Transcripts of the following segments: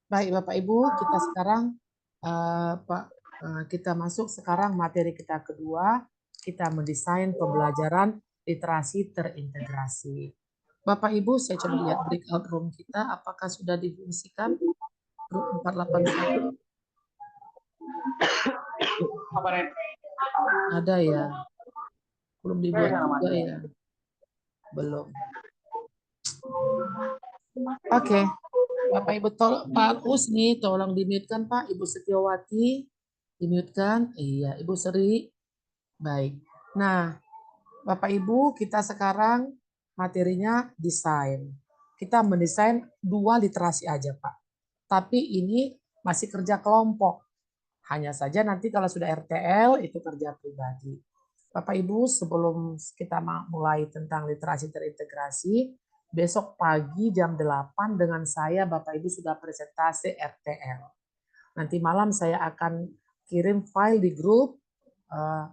Baik, Bapak Ibu, kita sekarang kita masuk sekarang materi kita kedua, kita mendesain pembelajaran literasi terintegrasi. Bapak Ibu, saya coba lihat breakout room kita, apakah sudah difungsikan grup 481? Ada ya? Belum dibuat juga ya? Belum. Oke. Bapak Ibu, Pak Usni, tolong di-mute-kan Pak. Ibu Setiawati, di-mute-kan. Iya, Ibu Seri. Baik. Nah, Bapak Ibu, kita sekarang materinya desain. Kita mendesain 2 literasi aja, Pak. Tapi ini masih kerja kelompok. Hanya saja nanti kalau sudah RTL itu kerja pribadi. Bapak Ibu, sebelum kita mulai tentang literasi terintegrasi, besok pagi jam 8 dengan saya Bapak Ibu sudah presentasi RTL. Nanti malam saya akan kirim file di grup,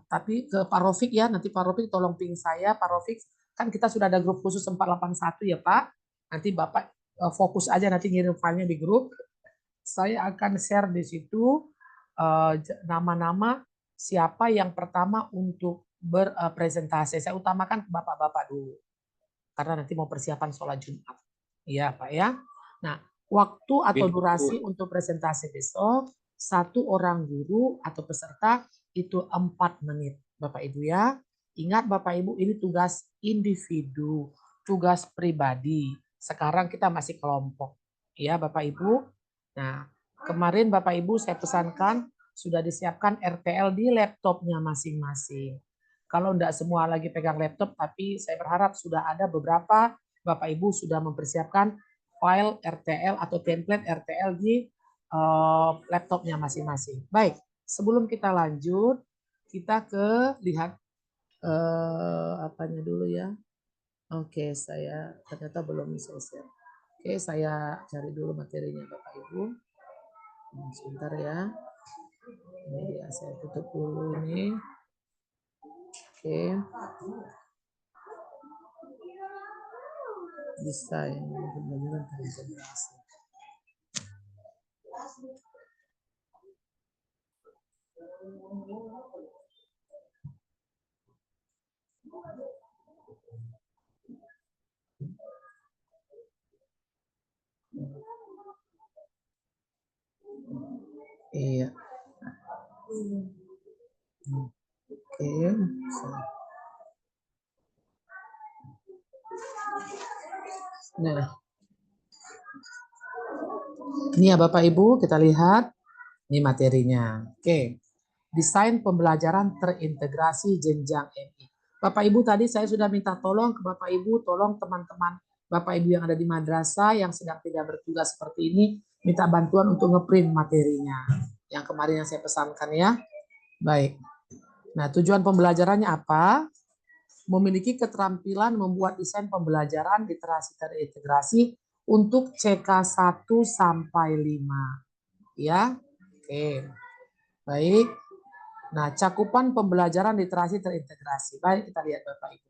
tapi ke Pak Rofik ya, nanti Pak Rofik tolong ping saya, Pak Rofik, kan kita sudah ada grup khusus 481 ya Pak, nanti Bapak fokus aja nanti ngirim filenya di grup, saya akan share di situ nama-nama siapa yang pertama untuk berpresentasi. Saya utamakan bapak-bapak dulu, karena nanti mau persiapan sholat Jumat. Iya Pak ya. Nah, waktu atau durasi untuk presentasi besok, 1 orang guru atau peserta itu 4 menit. Bapak Ibu ya. Ingat Bapak Ibu, ini tugas individu, tugas pribadi. Sekarang kita masih kelompok. Ya Bapak Ibu. Nah, kemarin Bapak Ibu saya pesankan sudah disiapkan RTL di laptopnya masing-masing. Kalau enggak semua lagi pegang laptop, tapi saya berharap sudah ada beberapa Bapak Ibu sudah mempersiapkan file RTL atau template RTL di laptopnya masing-masing. Baik, sebelum kita lanjut, kita ke lihat apanya dulu ya. Oke, saya ternyata belum saya share. Oke, saya cari dulu materinya Bapak Ibu. Sebentar ya. Ini dia, saya tutup dulu ini. Oke. Desain pembelajaran terintegrasi. Iya. Oke. Nah, ini ya Bapak Ibu, kita lihat. Ini materinya. Oke. Desain pembelajaran terintegrasi jenjang MI. Bapak Ibu tadi saya sudah minta tolong ke Bapak Ibu, tolong teman-teman Bapak Ibu yang ada di madrasah yang sedang tidak bertugas seperti ini, minta bantuan untuk ngeprint materinya. Yang kemarin yang saya pesankan ya. Baik. Nah, tujuan pembelajarannya apa? Memiliki keterampilan membuat desain pembelajaran literasi terintegrasi untuk CK1 sampai 5. Ya. Oke. Baik. Nah, cakupan pembelajaran literasi terintegrasi. Baik, kita lihat Bapak Ibu.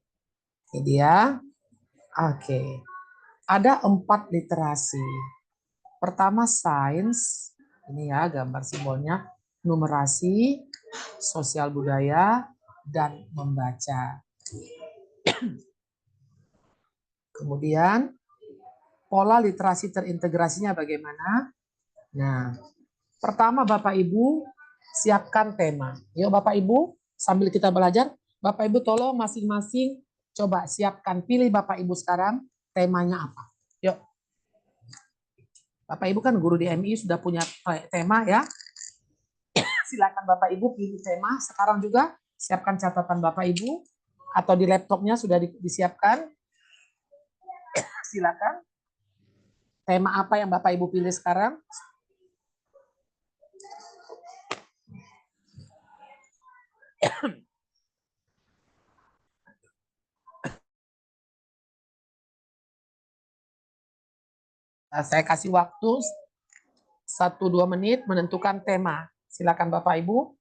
Ini dia. Oke. Ada 4 literasi. Pertama sains. Ini ya gambar simbolnya. Numerasi, sosial budaya, dan membaca. Kemudian pola literasi terintegrasinya bagaimana? Nah, pertama Bapak Ibu siapkan tema. Yuk Bapak Ibu, sambil kita belajar, Bapak Ibu tolong masing-masing coba siapkan, pilih Bapak Ibu sekarang temanya apa. Yuk. Bapak Ibu kan guru di MI sudah punya tema ya. Silakan Bapak Ibu pilih tema. Sekarang juga siapkan catatan Bapak Ibu atau di laptopnya sudah disiapkan. Silakan. Tema apa yang Bapak Ibu pilih sekarang? Saya kasih waktu 1-2 menit menentukan tema. Silakan Bapak Ibu.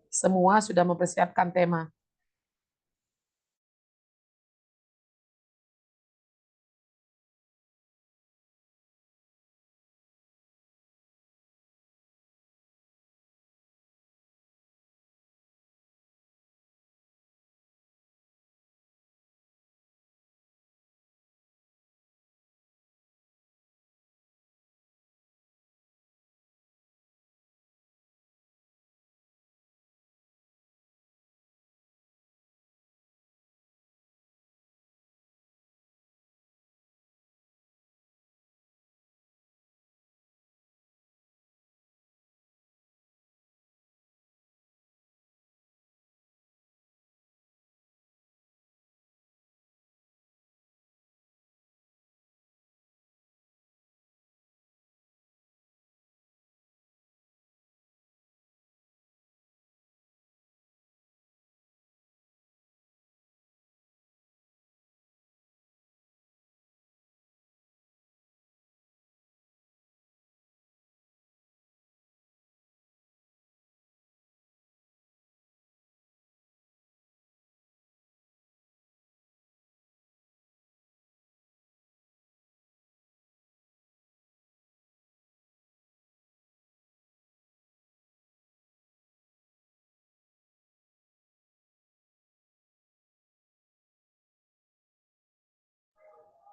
Semua sudah mempersiapkan tema.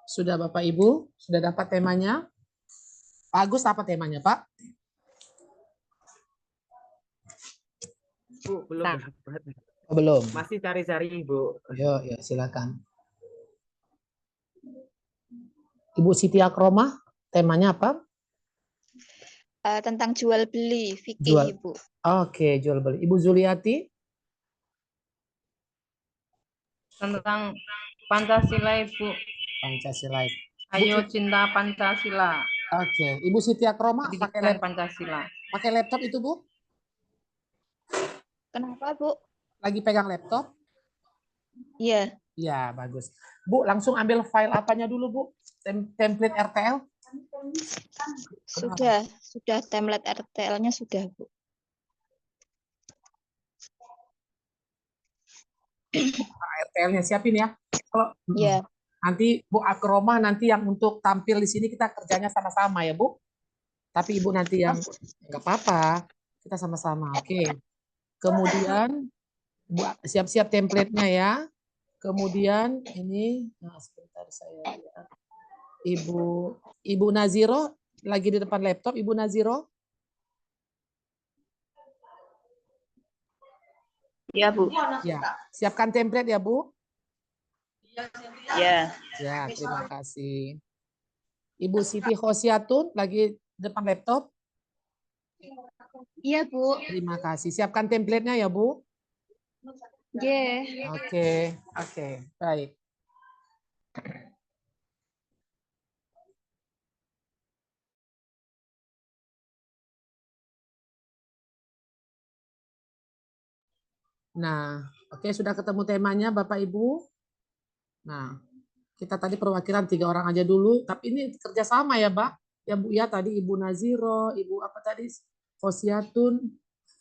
Sudah Bapak Ibu? Sudah dapat temanya? Pak Agus apa temanya Pak? Bu, belum Nah. dapat. Oh, belum. Masih cari-cari, Bu. Yo, silakan. Ibu Siti Akromah, temanya apa? Tentang jual beli fikih, Jual. Ibu. Oke, jual beli. Ibu Zuliati? Tentang Pancasila, Ibu. Pancasila. Ayo cinta Pancasila. Oke, Ibu Siti Akromah Pendidikan Pancasila. pakai laptop itu Bu? Kenapa, Bu? Lagi pegang laptop? Iya. Iya, bagus. Bu, langsung ambil file apanya dulu Bu? Template RTL? Sudah template RTL-nya sudah, Bu. RTL-nya siapin ya. Kalau Iya. nanti Bu Akromah nanti yang untuk tampil di sini kita kerjanya sama-sama ya Bu. Tapi Ibu nanti yang nggak apa-apa, kita sama-sama. Oke. Kemudian Bu siap-siap template-nya ya. Kemudian ini, nah sebentar saya lihat. Ibu Naziro lagi di depan laptop, Ibu Naziro. Iya, Bu. Ya, siapkan template ya Bu. Ya. Ya, terima kasih. Ibu Siti Khosiatun lagi depan laptop. Iya, Bu. Terima kasih. Siapkan template-nya ya Bu. Iya. Oke, baik. Nah, oke sudah ketemu temanya Bapak Ibu. Nah, kita tadi perwakilan 3 orang aja dulu, tapi ini kerjasama ya Pak. Ya Bu ya, tadi Ibu Naziro, Ibu apa tadi, Khosiatun,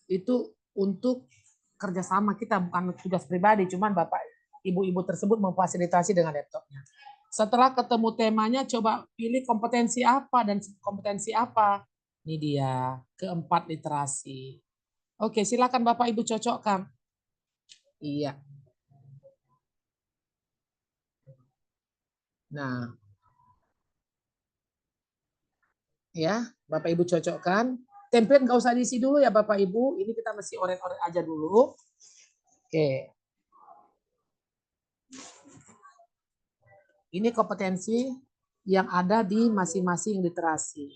itu untuk kerjasama kita, bukan tugas pribadi, cuman Bapak Ibu-Ibu tersebut memfasilitasi dengan laptopnya. Setelah ketemu temanya, coba pilih kompetensi apa dan kompetensi apa. Ini dia, keempat literasi. Oke, silakan Bapak Ibu cocokkan. Iya. Nah, ya, Bapak Ibu cocokkan. Template nggak usah diisi dulu ya Bapak Ibu. Ini kita mesti oret-oret aja dulu. Oke. Ini kompetensi yang ada di masing-masing literasi.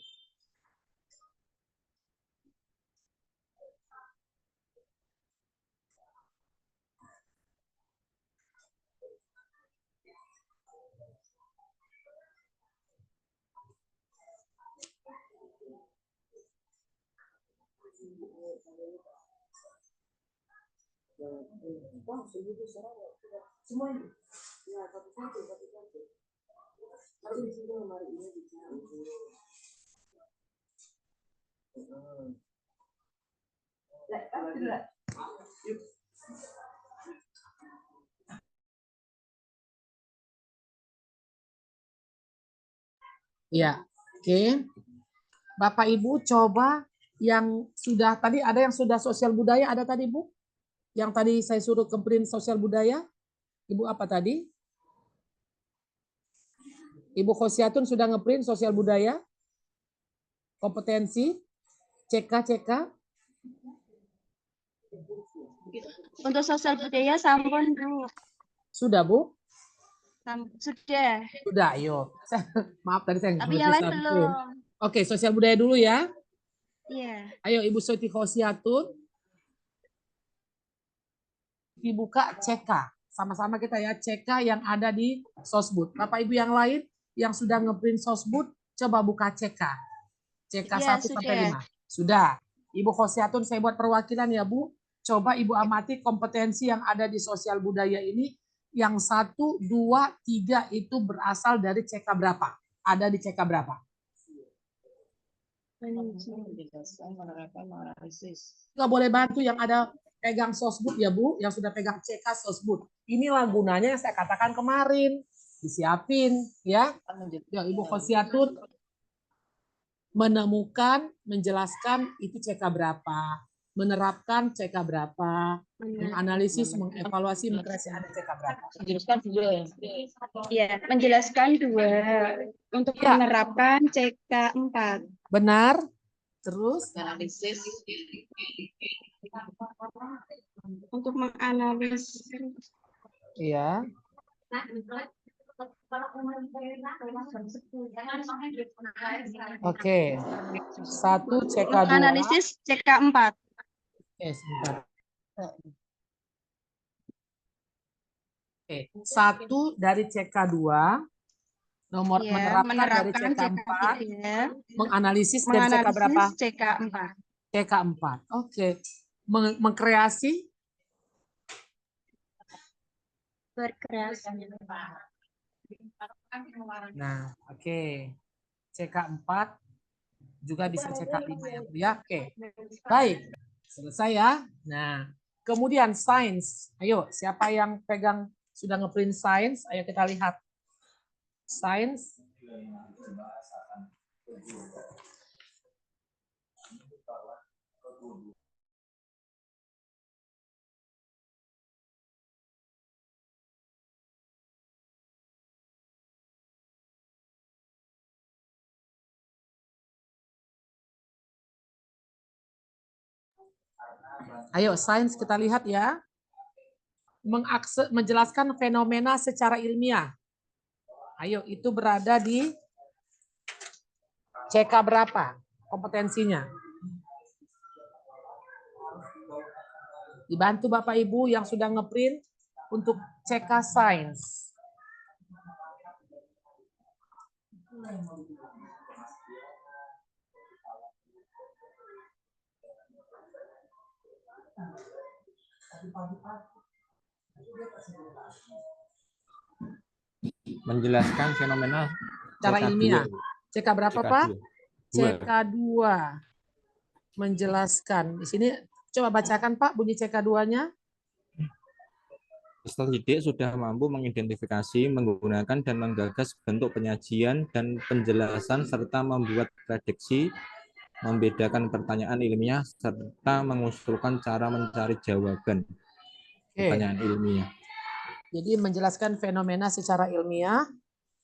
Ya, oke. Bapak Ibu coba yang sudah tadi, ada yang sudah sosial budaya, ada tadi Bu? Yang tadi saya suruh ke print sosial budaya. Ibu apa tadi? Ibu Khosiatun sudah ngeprint sosial budaya? Kompetensi? CK? Untuk sosial budaya sampun, Bu. Sudah Bu? Sudah. Sudah, ayo. Maaf tadi saya Tapi yang lain belum. Oke, sosial budaya dulu ya. Iya. Ayo Ibu Siti Khosiatun. Dibuka CK. Sama-sama kita ya, CK yang ada di Sosbud. Bapak Ibu yang lain yang sudah ngeprint Sosbud, coba buka CK. CK Iya, 1 sampai 5. Sudah. Ibu Khosiatun saya buat perwakilan ya Bu. Coba Ibu amati kompetensi yang ada di sosial budaya ini. Yang 1, 2, 3 itu berasal dari CK berapa? Ada di CK berapa? Nggak boleh bantu yang ada pegang Sosbud ya Bu, yang sudah pegang CK Sosbud. Inilah gunanya yang saya katakan kemarin. Disiapin ya. Ya Ibu Khosiatun menemukan, menjelaskan itu CK berapa. menerapkan CK berapa, menganalisis, mengevaluasi, mengkreasi ada CK berapa. Ya, menjelaskan 2. Untuk Ya. menerapkan CK 4. Benar. Terus Untuk menganalisis. iya. Oke. 1 CK 2. Menganalisis CK 4. Sebentar. Oke, 1 dari CK 2, nomor Ya, menerapkan dari menerapkan CK 4, 3. menganalisis dari CK berapa? Menganalisis CK 4. CK 4. Oke. Mengkreasi Berkreasi. nah, oke. CK 4 juga bisa CK 5 ya, Bu ya. Oke. Baik. Selesai ya. Nah, kemudian sains. Ayo, siapa yang pegang sudah ngeprint sains? Ayo kita lihat. Sains. Ayo, sains kita lihat ya. Menjelaskan fenomena secara ilmiah. Ayo, itu berada di CK berapa kompetensinya? Dibantu Bapak Ibu yang sudah ngeprint untuk CK sains. Menjelaskan fenomena Secara CK2. ilmiah. CK berapa, Pak? CK2. CK2. Menjelaskan. Di sini coba bacakan, Pak, bunyi CK2-nya. Peserta didik sudah mampu mengidentifikasi, menggunakan, dan menggagas bentuk penyajian dan penjelasan, serta membuat prediksi, membedakan pertanyaan ilmiah, serta mengusulkan cara mencari jawaban pertanyaan ilmiah. Jadi menjelaskan fenomena secara ilmiah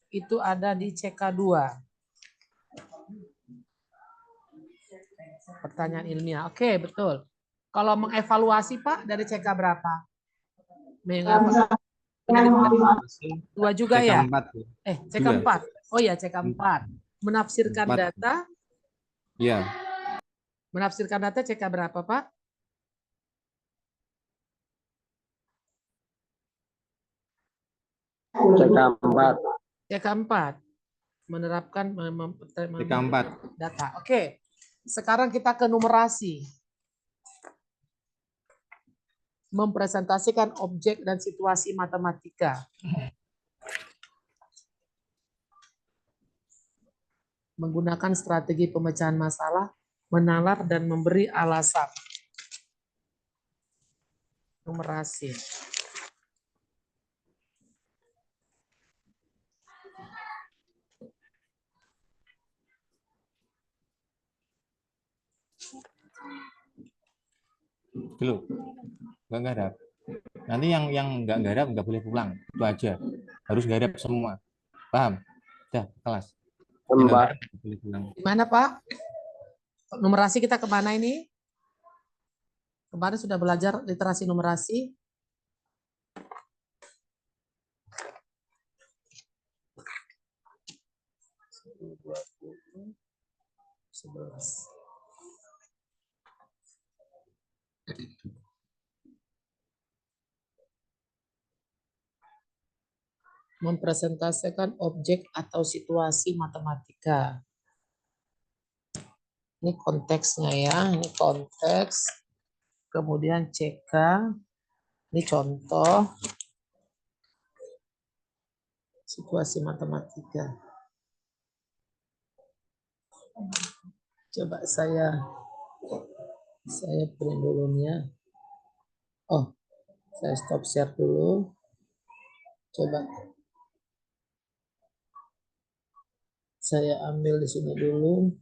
itu ada di CK2. Pertanyaan ilmiah. Oke, betul. Kalau mengevaluasi, Pak, dari CK berapa? Dua juga CK ya? 4. CK 4. Oh ya, CK 4. Menafsirkan 4. data. Ya. Menafsirkan data CK berapa, Pak? CK 4. CK 4. Menerapkan CK 4. data. Oke. Sekarang kita ke numerasi. Mempresentasikan objek dan situasi matematika. Menggunakan strategi pemecahan masalah, menalar dan memberi alasan. Numerasi. Belum. Nggak garap. Nanti yang nggak garap nggak boleh pulang. Itu aja. Harus garap semua. Paham? Udah, kelas. Mbak. Gimana, Pak? Numerasi kita kemana ini? Kemarin sudah belajar literasi numerasi. Mempresentasikan objek atau situasi matematika. Ini konteksnya ya, ini konteks. Kemudian CK, ini contoh situasi matematika. Coba saya print dulunya. Oh, saya stop share dulu. Coba saya ambil di sini dulu.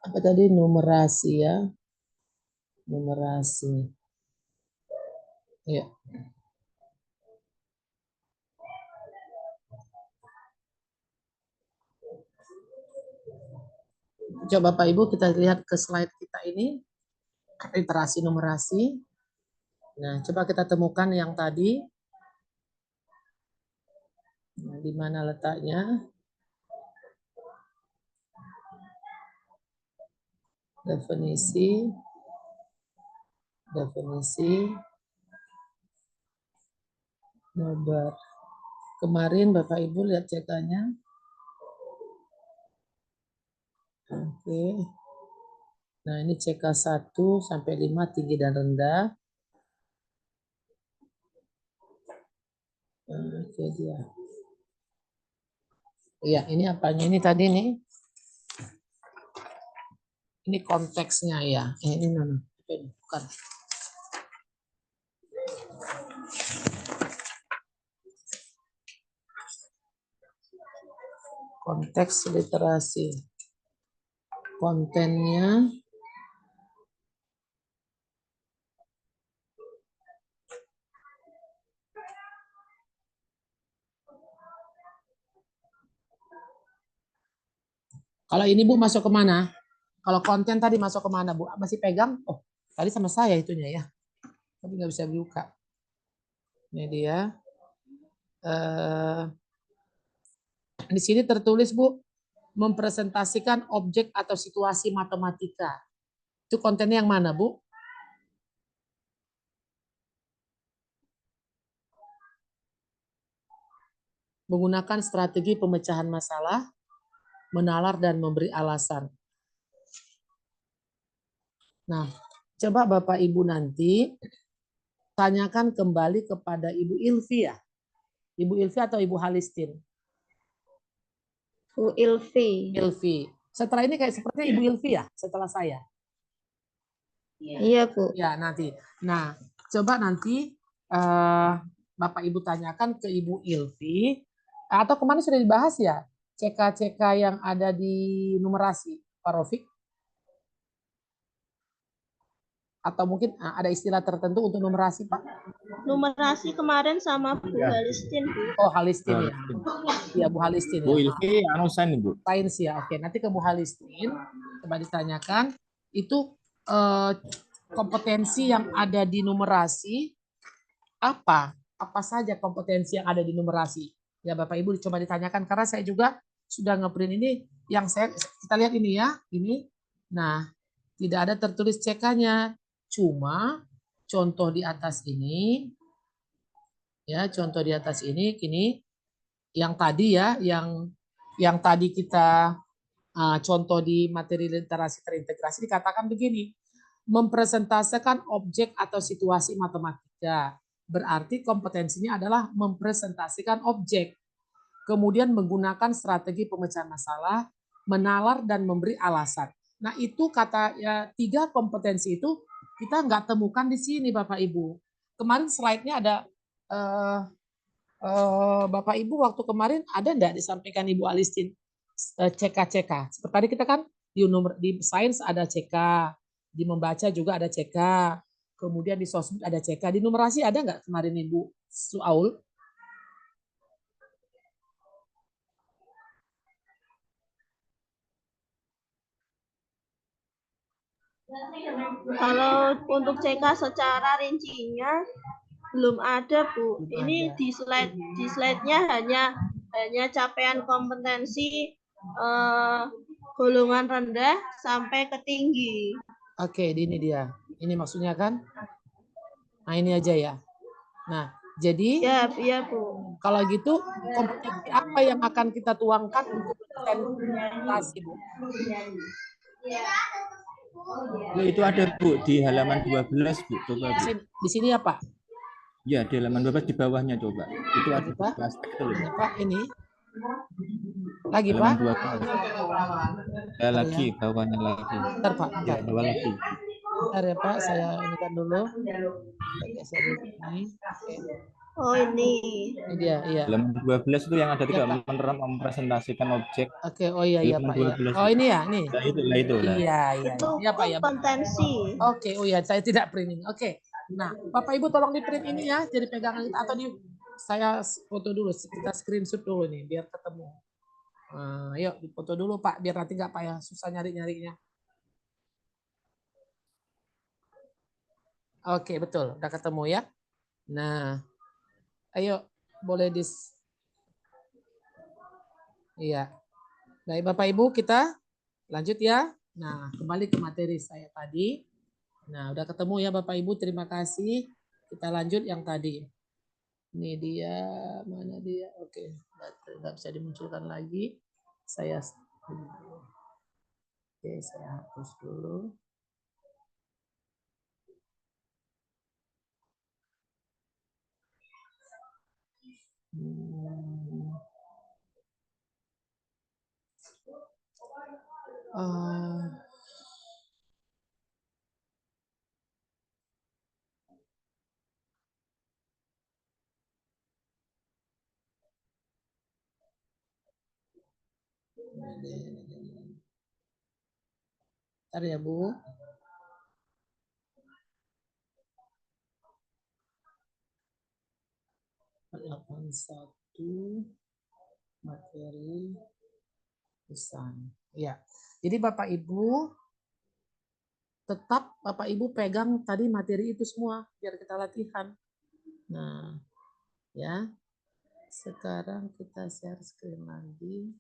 apa tadi numerasi ya? Numerasi. Ya. Coba Bapak Ibu kita lihat ke slide kita ini, literasi numerasi. Nah, coba kita temukan yang tadi. Nah, di mana letaknya? Definisi. Nobar. Kemarin Bapak Ibu lihat cekannya. Oke. Nah, ini CK 1 sampai 5 tinggi dan rendah. Oke dia. Iya, ini apanya ini tadi nih? Ini konteksnya ya. Ini bukan. Konteks literasi. Kontennya kalau ini Bu masuk kemana? Kalau konten tadi masuk kemana Bu? Masih pegang? Oh, tadi sama saya itunya ya. Tapi nggak bisa buka. Ini dia. Di sini tertulis Bu, mempresentasikan objek atau situasi matematika. Itu kontennya yang mana Bu? Menggunakan strategi pemecahan masalah, menalar dan memberi alasan. Nah, coba Bapak Ibu nanti tanyakan kembali kepada Ibu Ilvi ya. Ibu Ilvi atau Ibu Halistin? Bu Ilvi. Ilvi. Setelah ini kayak sepertinya Ibu Ilvi ya, setelah saya. Iya, Bu. Ya, nanti. Nah, coba nanti Bapak Ibu tanyakan ke Ibu Ilvi, atau kemana sudah dibahas ya, CK-CK yang ada di numerasi, Pak Rofik? Atau mungkin ada istilah tertentu untuk numerasi, Pak? Numerasi kemarin sama Bu Ya. Halistin, Bu. Oh, Halistin ya. Iya, Bu Halistin Bu ya. Ilvi anu sign Bu. Sains ya. Oke, nanti ke Bu Halistin coba ditanyakan itu kompetensi yang ada di numerasi apa? Apa saja kompetensi yang ada di numerasi? Ya Bapak Ibu coba ditanyakan karena saya juga sudah ngeprint ini yang kita lihat ini ya, ini. Nah, tidak ada tertulis CK-nya. Cuma contoh di atas ini ya, contoh di atas ini kini yang tadi ya, yang tadi kita contoh di materi literasi terintegrasi dikatakan begini, mempresentasikan objek atau situasi matematika. Berarti kompetensinya adalah mempresentasikan objek. Kemudian menggunakan strategi pemecahan masalah, menalar dan memberi alasan. Nah itu kata ya 3 kompetensi itu kita nggak temukan di sini Bapak Ibu. Kemarin slide-nya ada Bapak Ibu waktu kemarin ada enggak disampaikan Ibu Alistin CK-CK. Seperti tadi kita kan di sains ada CK, di membaca juga ada CK, kemudian di sosmed ada CK, di numerasi ada enggak kemarin Ibu Suaul? Kalau untuk CK secara rincinya belum ada, Bu. Belum Ini ada. di slide-nya hanya capaian kompetensi golongan rendah sampai ke tinggi. Oke, ini dia. Ini maksudnya kan? Nah, ini aja ya. Nah, jadi Ya, Bu. kalau gitu kompetensi apa yang akan kita tuangkan untuk presentasi, Bu? Bu, itu ada Bu di halaman 12 Bu, coba Bu. Di sini ya, Pak? Ya, di halaman 12 di bawahnya coba. Itu ada Pak? plastik itu loh. Ini, Pak, ini. Lagi, Halaman Pak? 12. Ya, lagi bawahnya lagi. Bentar, Pak. Ya, Bentar. bawah lagi. Bentar ya, Pak. Saya ini kan dulu. Saya geser dulu ini. Oke. Oh, ini. Ini dia, iya. Halaman 12 itu yang ada Ya, tiga Pak. mempresentasikan objek. Oke, oh iya Halaman Pak ya. 12. Oh ini ya, nih. Nah, itu lah. Iya, iya. Itu Iya Pak ya. kompetensi. Oke, oh ya, saya tidak printing. Oke. Nah, Bapak Ibu tolong di print ini ya, jadi pegangan kita atau di saya foto dulu, kita screenshot dulu nih biar ketemu. Nah, yuk dipoto dulu Pak, biar nanti nggak payah susah nyari-nyarinya. Oke, betul, udah ketemu ya. Nah, ayo boleh iya. Baik Bapak Ibu, kita lanjut ya. Nah, kembali ke materi saya tadi. Nah, udah ketemu ya Bapak Ibu, terima kasih. Kita lanjut yang tadi. Ini dia, mana dia? Oke, nggak bisa dimunculkan lagi. Saya hapus dulu. Bentar ya Bu. Satu materi pesan. Ya. Jadi Bapak Ibu tetap Bapak Ibu pegang tadi materi itu semua biar kita latihan. Nah, ya. Sekarang kita share screen lagi.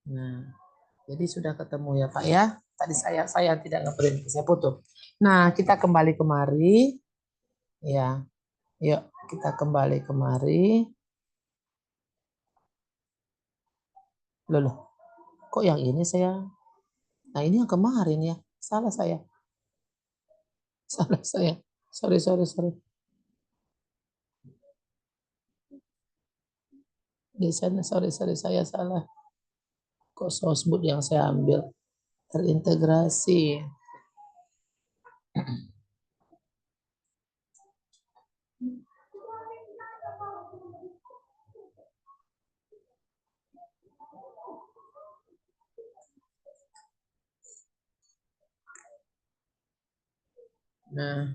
Nah, jadi sudah ketemu ya Pak ya. Tadi saya tidak nge-print, saya foto. Nah, kita kembali kemari. Ya. Yuk, kita kembali kemari. Loh, kok yang ini saya? Nah, ini yang kemarin ya. Salah saya. Salah saya. Sorry. Di sana, sorry, saya salah. Kok sosbud yang saya ambil? Terintegrasi. Nah,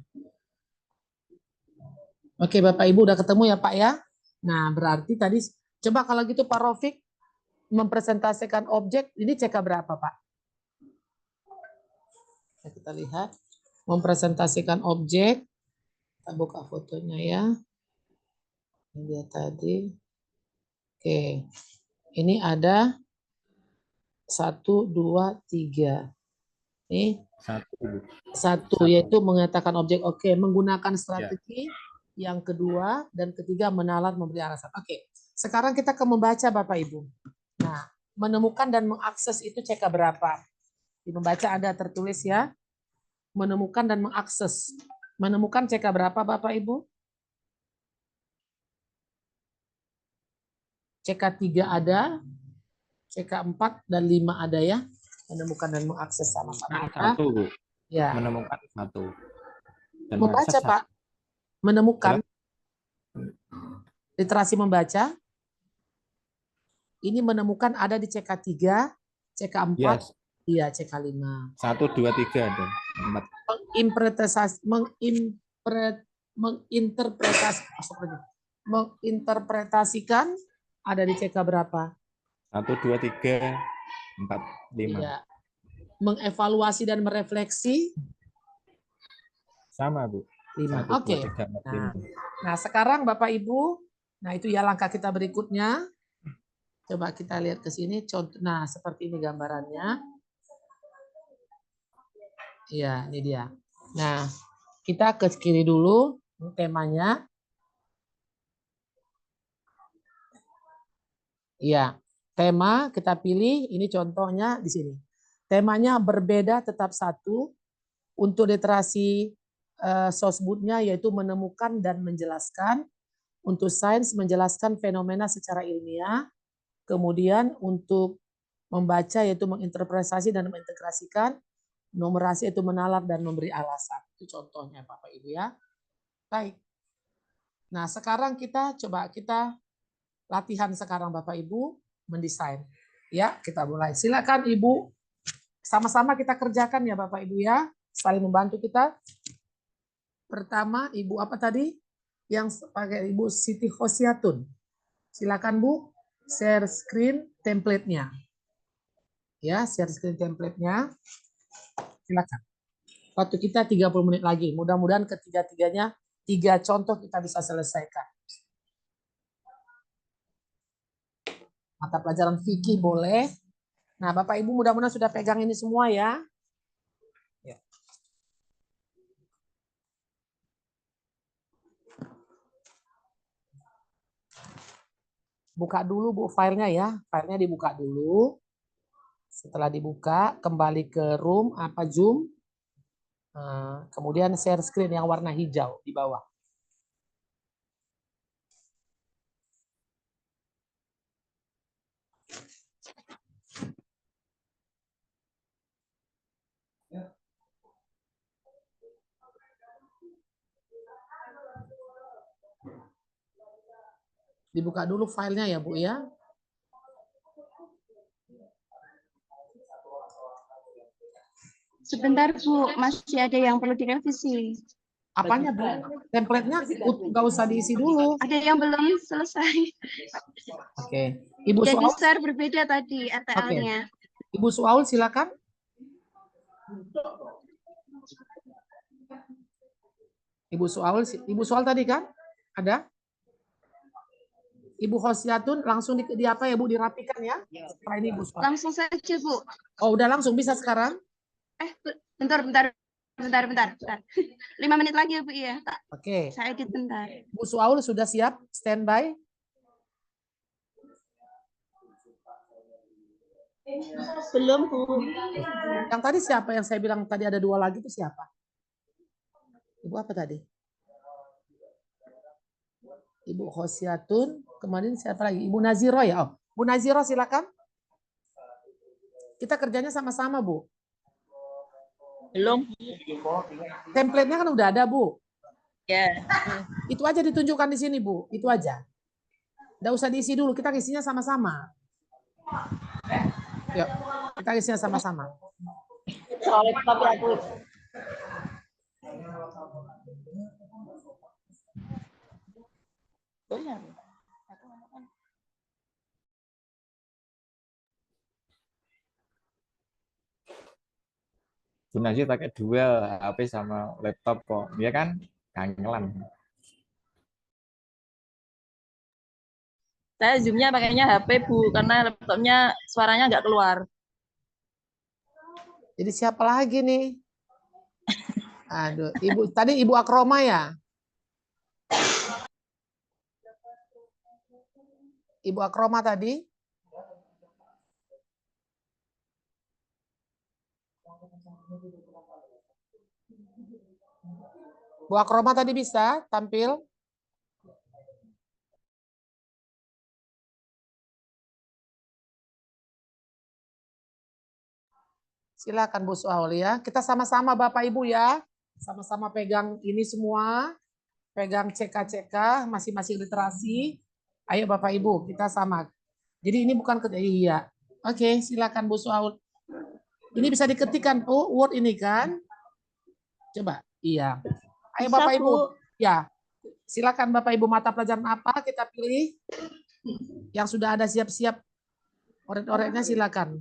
oke Bapak Ibu udah ketemu ya Pak ya. Nah berarti tadi coba kalau gitu Pak Rofik mempresentasikan objek ini CK berapa Pak? Kita lihat mempresentasikan objek. Kita buka fotonya ya. Ini dia tadi. Oke, ini ada 1, 2, 3. Nih. Satu yaitu mengatakan objek. Oke, menggunakan strategi. Yang kedua dan ketiga menalar memberi alasan. Oke, sekarang kita akan membaca Bapak Ibu. Nah, menemukan dan mengakses itu CK berapa? Di membaca ada tertulis ya. Menemukan dan mengakses. Menemukan CK berapa Bapak Ibu? CK 3 ada, CK 4 dan 5 ada ya. Menemukan dan mengakses sama-sama ada. Satu, Bu. Ya. Menemukan satu. Dan Membaca mengakses Pak. Menemukan. Literasi membaca. Ini menemukan ada di CK 3, CK 4, yes. Iya CK 5. 1, 2, 3 ada. 4. Menginterpretasikan ada di CK berapa? 1, 2, 3, 4, 5. Iya. Mengevaluasi dan merefleksi sama Bu. 5. 1, Oke. 2, 3, 4, 5. Nah sekarang Bapak Ibu, nah itu ya langkah kita berikutnya. Coba kita lihat ke sini. Contoh, nah seperti ini gambarannya. Iya, ini dia. Nah, kita ke kiri dulu. Ini temanya. Iya, tema kita pilih. Ini contohnya di sini. Temanya berbeda tetap satu. Untuk literasi sosbudnya yaitu menemukan dan menjelaskan. Untuk sains menjelaskan fenomena secara ilmiah. Kemudian untuk membaca yaitu menginterpretasi dan mengintegrasikan. Numerasi itu menalar dan memberi alasan. Itu contohnya Bapak Ibu ya. Baik. Nah, sekarang kita latihan sekarang Bapak Ibu mendesain. Ya, kita mulai. Silakan Ibu. Sama-sama kita kerjakan ya Bapak Ibu ya. Saling membantu kita. Pertama, Ibu apa tadi? Yang pakai Ibu Siti Khosiatun. Silakan Bu, share screen template-nya. Ya, share screen template-nya. Silakan. Waktu kita 30 menit lagi. Mudah-mudahan ketiga-tiganya 3 contoh kita bisa selesaikan. Mata pelajaran fikih boleh. Nah, Bapak Ibu mudah-mudahan sudah pegang ini semua ya. Ya. Buka dulu Bu filenya ya. Filenya dibuka dulu. Setelah dibuka, kembali ke room apa Zoom. Kemudian share screen yang warna hijau di bawah. Dibuka dulu filenya ya Bu ya. Sebentar Bu, masih ada yang perlu direvisi. Apanya Bu? Template-nya nggak usah diisi dulu. Ada yang belum selesai. Oke. Ibu Jadi Suaul. share berbeda tadi RTL-nya. Ibu Suaul silakan. Ibu Suaul tadi kan? Ada? Ibu Khosiatun langsung di apa ya Bu, dirapikan ya? Setelah ini Ibu Suaul. Langsung saja Bu. Oh, udah langsung bisa sekarang? Bentar. 5 menit lagi ya Bu ya. Oke. Saya edit bentar. Bu Suaul sudah siap? Standby? Belum, Bu. Yang tadi siapa yang saya bilang tadi ada 2 lagi itu siapa? Ibu apa tadi? Ibu Khosiatun, kemarin siapa lagi? Ibu Naziro ya? Oh, Bu Naziro silakan. Kita kerjanya sama-sama, Bu. Belum. Template-nya kan udah ada, Bu. Ya. Itu aja ditunjukkan di sini, Bu. Itu aja. Nggak usah diisi dulu, kita isinya sama-sama. Yuk, kita isinya sama-sama. Bu Najib pakai duel HP sama laptop kok. Dia kan kangelan. Saya Zoom-nya pakainya HP, Bu, karena laptopnya suaranya nggak keluar. Jadi siapa lagi nih? Aduh, tadi Ibu Akroma ya? Ibu Akroma tadi? Bu Akroma tadi bisa tampil? Silakan Bu Suaul ya. Kita sama-sama Bapak Ibu ya. Sama-sama pegang ini semua. Pegang CK-CK, masing-masing literasi. Ayo Bapak Ibu, kita sama. Jadi ini bukan iya. Oke, silakan Bu Suaul. Ini bisa diketikkan Bu, Word ini kan? Coba. Iya. Ayo Bisa, Bapak Ibu. Bu. Ya. Silakan Bapak Ibu, mata pelajaran apa kita pilih? Yang sudah ada siap-siap oret-oretnya silakan.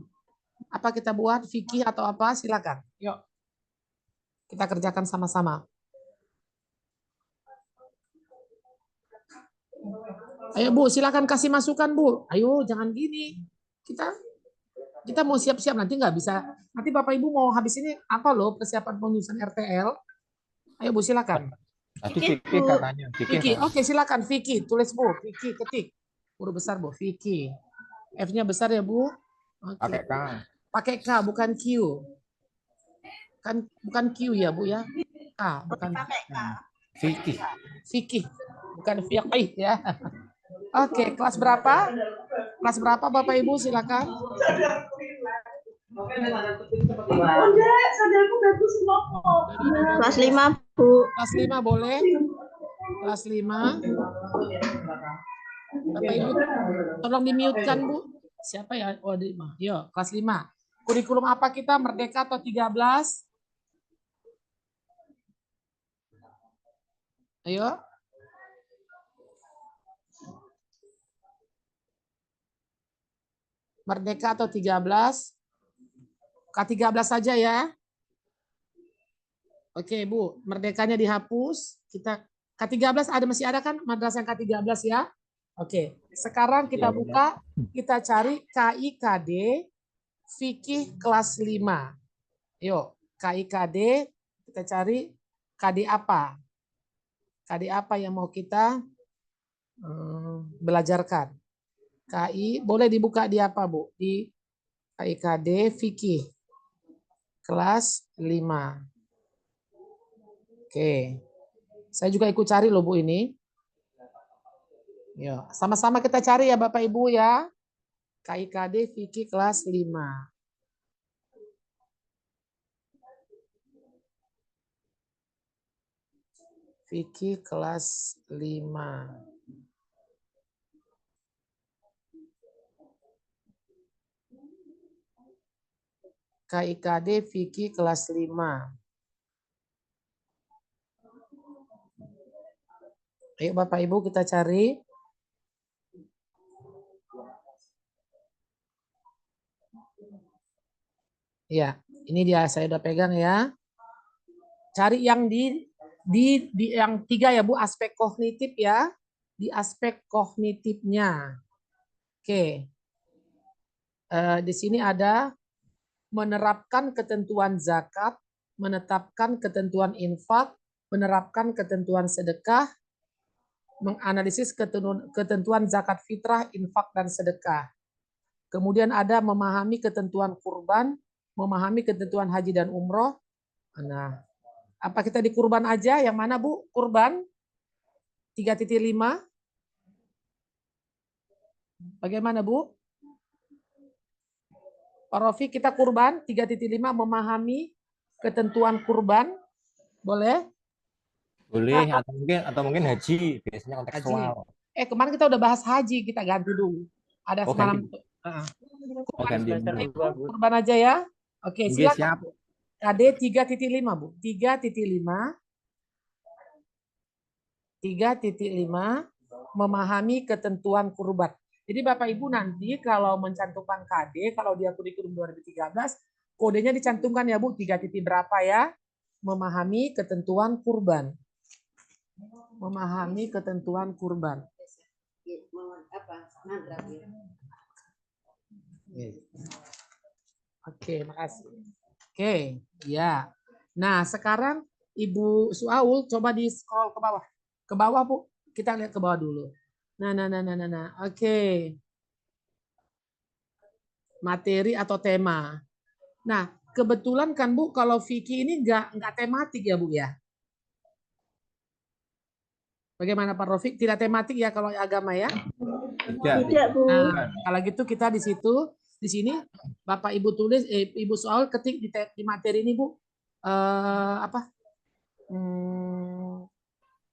Apa kita buat fikih atau apa? Silakan. Yuk. Kita kerjakan sama-sama. Ayo Bu, silakan kasih masukan Bu. Ayo, jangan gini. Kita mau siap-siap nanti nggak bisa. Nanti Bapak Ibu mau habis ini apa loh persiapan penulisan RTL? Ayo Bu, silakan. Tadi fikih katanya. Fikih. Oke, silakan fikih. Tulis Bu, fikih ketik. Huruf besar Bu, fikih. F-nya besar ya Bu. Oke. Pakai K. Pakai K bukan Q. Kan bukan Q ya Bu ya. K bukan Fikih. fikih. Bukan fiqih ya. Oke, kelas berapa? Kelas berapa Bapak Ibu silakan. Kelas 5, Bu. Kelas 5 boleh. Kelas 5. Bapak Ibu, tolong di-mute-kan, Bu. Siapa ya? Oh, Yo, kelas 5. Kurikulum apa kita? Merdeka atau 13? Ayo. Merdeka atau 13? K13 saja ya. Oke, Bu. Merdekanya dihapus. Kita K13 masih ada kan madrasah yang K13 ya? Oke. Sekarang kita buka, kita cari KIKD fikih kelas 5. Yuk, KIKD kita cari KD apa? KD apa yang mau kita belajarkan? KI boleh dibuka di apa, Bu? Di KIKD fikih kelas 5. Oke. Saya juga ikut cari loh, Bu, ini. Yuk, sama-sama kita cari ya Bapak Ibu ya. KIKD fikih kelas 5. Fikih kelas 5. KIKD fikih kelas 5. Ayo Bapak Ibu kita cari. Ya, ini dia saya udah pegang ya. Cari yang di yang 3 ya Bu, aspek kognitif ya. Di aspek kognitifnya. Oke. Di sini ada menerapkan ketentuan zakat, menetapkan ketentuan infak, menerapkan ketentuan sedekah, menganalisis ketentuan zakat fitrah, infak, dan sedekah. Kemudian ada memahami ketentuan kurban, memahami ketentuan haji dan umroh. Nah, apa kita di kurban aja? Yang mana Bu? Kurban 3.5. Bagaimana Bu? Pak Rofi, kita kurban 3.5 memahami ketentuan kurban. Boleh? Boleh, atau mungkin haji, biasanya konteks Haji. soal. Kemarin kita udah bahas haji, kita ganti dulu. Ada semalam. Ganti dulu. Kurban aja ya. Oke, Oke, silakan. siap. KD 3.5 Bu. 3.5 memahami ketentuan kurban. Jadi Bapak Ibu nanti kalau mencantumkan KD, kalau dia kurikulum 2013, kodenya dicantumkan ya Bu, 3 titik berapa ya? Memahami ketentuan kurban. Memahami ketentuan kurban. Oke, makasih. Oke, ya. Nah, sekarang Ibu Suaul coba di scroll ke bawah. Ke bawah, Bu. Kita lihat ke bawah dulu. Nah. Oke. Materi atau tema. Nah, kebetulan kan Bu, kalau fikih ini nggak tematik ya Bu ya. Bagaimana Pak Rofik? Tidak tematik ya kalau agama ya? Tidak, Bu. Nah, kalau gitu kita di sini Bapak Ibu tulis, Ibu Soal ketik di materi ini Bu,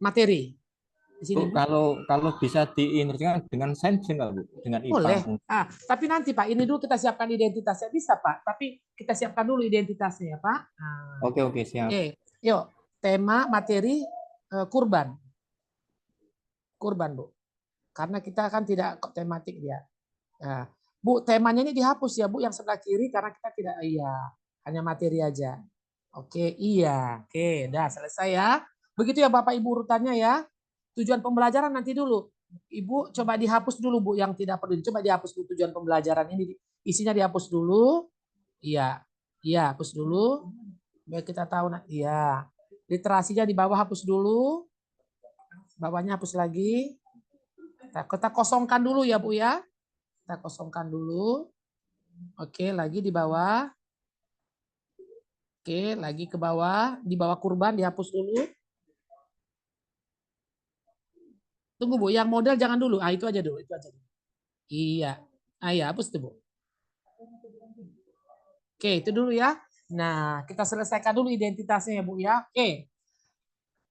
materi. Di sini, Bu, kalau bisa diintegrasikan dengan sains enggak Bu? Dengan IPA. Boleh. Tapi nanti Pak, ini dulu kita siapkan identitasnya. Bisa Pak, tapi kita siapkan dulu identitasnya ya Pak. Oke, siap. Oke, yuk. Tema materi kurban. Kurban Bu. Karena kita kan tidak tematik dia. Nah, Bu, temanya ini dihapus ya Bu, yang sebelah kiri karena kita tidak, hanya materi aja. Oke, iya. Oke, dah selesai ya. Begitu ya Bapak Ibu urutannya ya. Tujuan pembelajaran nanti dulu. Ibu coba dihapus dulu Bu yang tidak perlu. Coba dihapus dulu tujuan pembelajaran ini. Isinya dihapus dulu. Iya, hapus dulu. Biar kita tahu. Iya. Literasinya di bawah hapus dulu. Bawahnya hapus lagi. Kita kosongkan dulu ya Bu ya. Kita kosongkan dulu. Oke, lagi di bawah. Oke, lagi ke bawah. Di bawah kurban dihapus dulu. Tunggu Bu, yang model jangan dulu. Itu aja dulu. Iya. Iya, hapus tuh Bu. Oke, itu dulu ya. Nah, kita selesaikan dulu identitasnya ya Bu ya. Oke.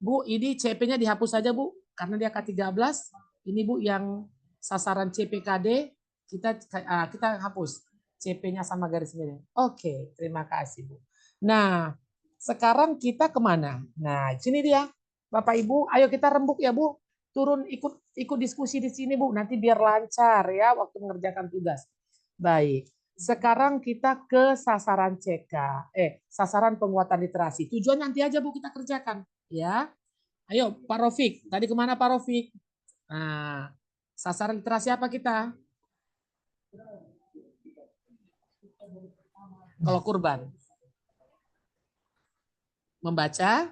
Bu, ini CP-nya dihapus saja Bu. karena dia K13, ini Bu yang sasaran CPKD, kita hapus. CP-nya sama garis miring. Oke, terima kasih Bu. Nah, sekarang kita kemana? Nah, sini dia. Bapak Ibu, ayo kita rembuk ya Bu. Turun ikut diskusi di sini Bu. Nanti biar lancar ya waktu mengerjakan tugas. Baik. Sekarang kita ke sasaran CK. Sasaran penguatan literasi. Tujuan nanti aja Bu kita kerjakan. Ya. Ayo Pak Rofik. Tadi kemana Pak Rofik? Nah, sasaran literasi apa kita? Kalau kurban. Membaca.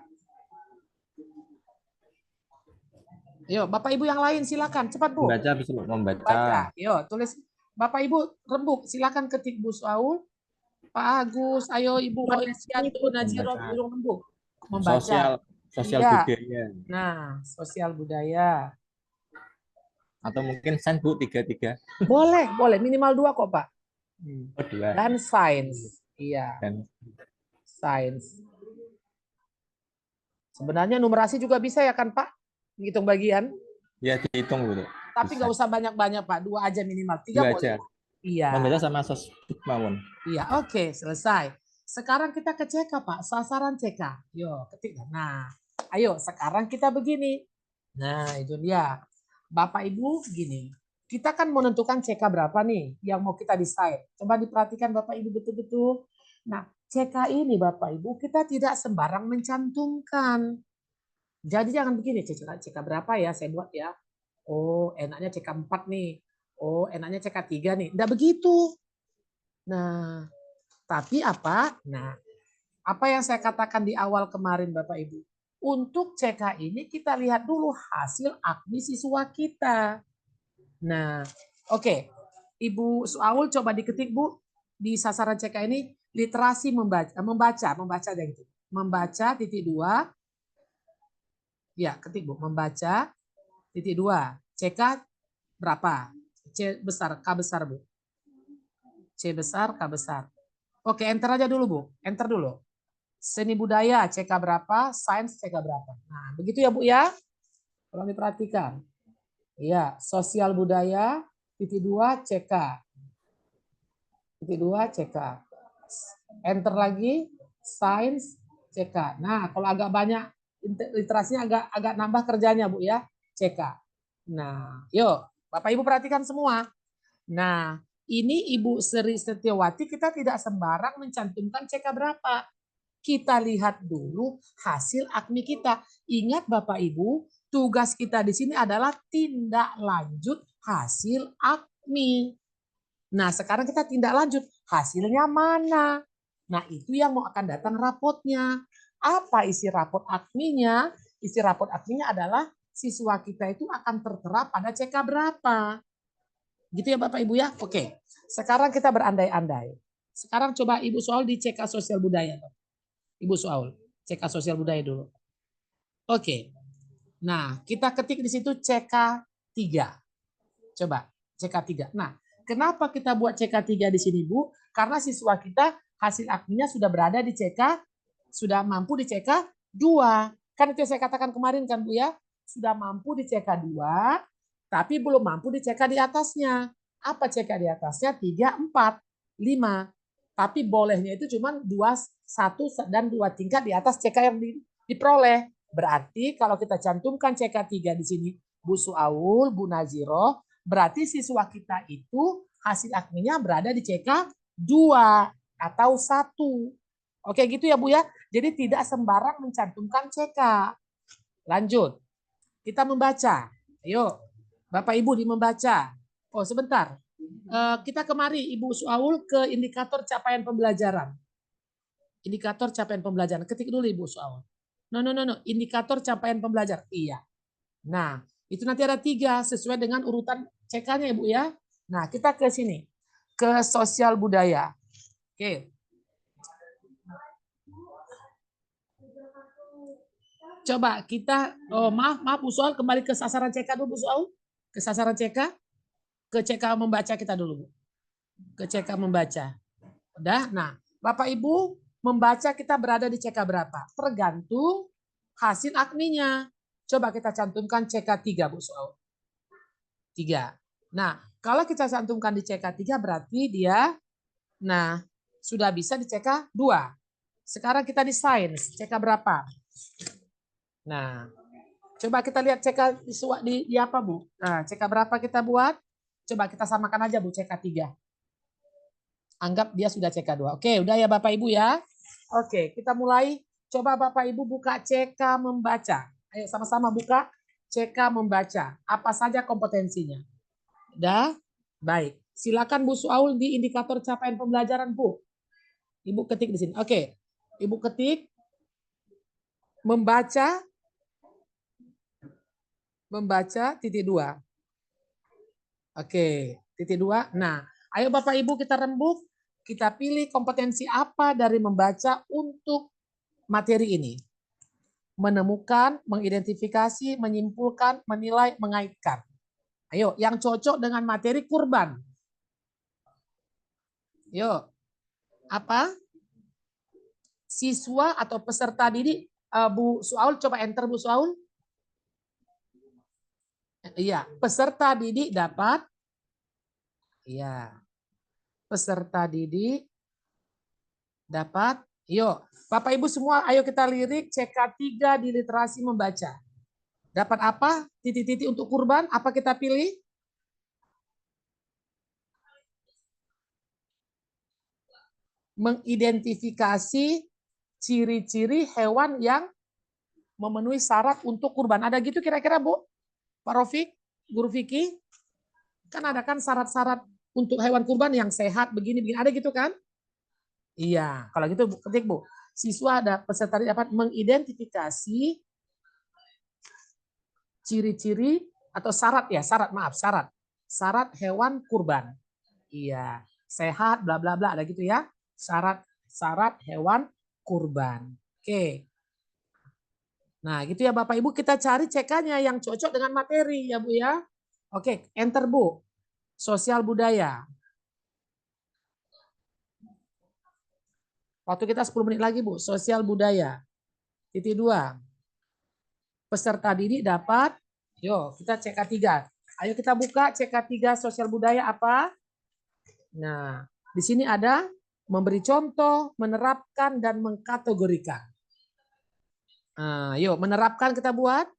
Ayo, Bapak Ibu yang lain silakan, cepat Bu. Membaca bisa Bu, membaca. Baca. Yo, tulis. Bapak Ibu rembuk, silakan ketik Bu Saul, Pak Agus, ayo Ibu Oisiatu, Najiro, Membaca. rembuk. Membaca. Sosial Iya. budaya. Nah, sosial budaya. Atau mungkin sains Bu, 3. Boleh, minimal 2 kok Pak. Oh, 2. Dan sains. Iya, Dan sains. Sebenarnya numerasi juga bisa ya kan Pak? Hitung bagian. ya dihitung Bu. Tapi nggak usah banyak-banyak Pak, 2 aja minimal. 3 2 boleh. aja. Iya. Membaca sama sosbud mawon. Iya, oke, selesai. Sekarang kita ke CK, Pak. Sasaran CK. Yo, ketik. Nah, ayo sekarang kita begini. Nah, itu dia. Bapak Ibu gini. Kita kan menentukan CK berapa nih yang mau kita decide. Coba diperhatikan Bapak Ibu betul-betul. Nah, CK ini Bapak Ibu kita tidak sembarang mencantumkan. Jadi jangan begini, CK berapa ya saya buat ya. Oh, enaknya CK 4 nih. Oh, enaknya CK 3 nih. Enggak begitu. Nah, tapi apa? Nah, apa yang saya katakan di awal kemarin Bapak Ibu. Untuk CK ini kita lihat dulu hasil AKMI siswa kita. Nah, oke. Ibu Saul coba diketik Bu di sasaran CK ini literasi membaca aja gitu. Membaca titik 2. Ya, ketik Bu, membaca titik 2. CK berapa? C besar, K besar Bu. C besar, K besar. Oke, enter aja dulu Bu. Enter dulu. Seni budaya CK berapa, sains CK berapa. Nah, begitu ya Bu ya. Tolong diperhatikan. Iya, sosial budaya titik 2 CK. Titik 2 CK. Enter lagi sains CK. Nah, kalau agak banyak literasinya agak nambah kerjanya Bu ya. CK. Nah, yuk Bapak Ibu perhatikan semua. Nah, ini Ibu Sri Setiawati kita tidak sembarang mencantumkan CK berapa. Kita lihat dulu hasil AKMI kita. Ingat Bapak Ibu, tugas kita di sini adalah tindak lanjut hasil AKMI. Nah, sekarang kita tindak lanjut. Hasilnya mana? Nah, itu yang mau akan datang rapotnya. Apa isi rapot AKMI-nya? Isi rapot AKMI-nya adalah siswa kita itu akan tertera pada CK berapa. Gitu ya Bapak Ibu ya? Oke. Sekarang kita berandai-andai. Sekarang coba Ibu Soal di CK sosial budaya. Ibu Soal, CK sosial budaya dulu. Oke. Nah, kita ketik di situ CK 3. Coba CK 3. Nah, kenapa kita buat CK 3 di sini Bu? Karena siswa kita hasil AKMI-nya sudah berada di CK, sudah mampu di CK 2. Kan itu yang saya katakan kemarin kan Bu ya? Sudah mampu di CK 2, tapi belum mampu di CK di atasnya. Apa CK di atasnya? 3, 4, 5. Tapi bolehnya itu cuma 2, 1 dan 2 tingkat di atas CK yang diperoleh. Berarti kalau kita cantumkan CK 3 di sini, Bu Suaul, Bu Naziro, berarti siswa kita itu hasil AKMI-nya berada di CK 2 atau 1. Oke gitu ya Bu ya. Jadi tidak sembarang mencantumkan CK. Lanjut. Kita membaca. Ayo. Bapak Ibu di membaca. Oh sebentar. Kita kemari Ibu Suaul ke indikator capaian pembelajaran. Indikator capaian pembelajaran. Ketik dulu Ibu Suaul. No. Indikator capaian pembelajaran. Iya. Nah, itu nanti ada 3 sesuai dengan urutan CK-nya Ibu ya. Nah, kita ke sini. Ke sosial budaya. Oke. Coba kita, maaf Bu Suaul, kembali ke sasaran CK dulu Bu Suaul. Ke sasaran CK. Ke CK membaca kita dulu Bu. Ke CK membaca. Udah? Nah, Bapak Ibu membaca kita berada di CK berapa? Tergantung hasil AKMI-nya. Coba kita cantumkan CK3 Bu Suaul. 3. Nah, kalau kita cantumkan di CK3 berarti dia sudah bisa di CK2. Sekarang kita di sains, CK berapa? Nah, coba kita lihat CK di apa Bu? Nah, CK berapa kita buat? Coba kita samakan aja Bu CK3. Anggap dia sudah CK2. Oke, udah ya Bapak Ibu ya. Oke, kita mulai. Coba Bapak Ibu buka CK membaca. Ayo sama-sama buka CK membaca. Apa saja kompetensinya? Udah? Baik. Silakan Bu Suaul di indikator capaian pembelajaran Bu. Ibu ketik di sini. Oke. Ibu ketik membaca titik 2. Oke, titik 2. Nah, ayo Bapak Ibu kita rembuk, kita pilih kompetensi apa dari membaca untuk materi ini. Menemukan, mengidentifikasi, menyimpulkan, menilai, mengaitkan. Ayo, yang cocok dengan materi kurban. Yuk. Apa? Siswa atau peserta didik. Bu Suaul, coba enter Bu Suaul. Iya, peserta didik dapat. Iya. Peserta didik dapat. Yuk, Bapak Ibu semua ayo kita lirik CK3 di literasi membaca. Dapat apa? Titik-titik untuk kurban, apa kita pilih? Mengidentifikasi ciri-ciri hewan yang memenuhi syarat untuk kurban. Ada gitu kira-kira Bu? Pak Rofik, Guru Vicky? Kan ada kan syarat-syarat untuk hewan kurban yang sehat begini-begini. Ada gitu kan? Iya, kalau gitu ketik Bu. Siswa ada peserta dapat mengidentifikasi ciri-ciri atau syarat syarat hewan kurban. Iya, sehat bla bla bla ada gitu ya. Syarat hewan kurban. Oke. Nah, gitu ya Bapak Ibu, kita cari CK-nya yang cocok dengan materi ya Bu ya. Oke, enter Bu. Sosial budaya. Waktu kita 10 menit lagi Bu, sosial budaya. Titik 2. Peserta didik dapat, yuk kita CK3. Ayo kita buka CK3 sosial budaya apa? Nah, di sini ada memberi contoh, menerapkan, dan mengkategorikan. Nah, yuk menerapkan kita buat.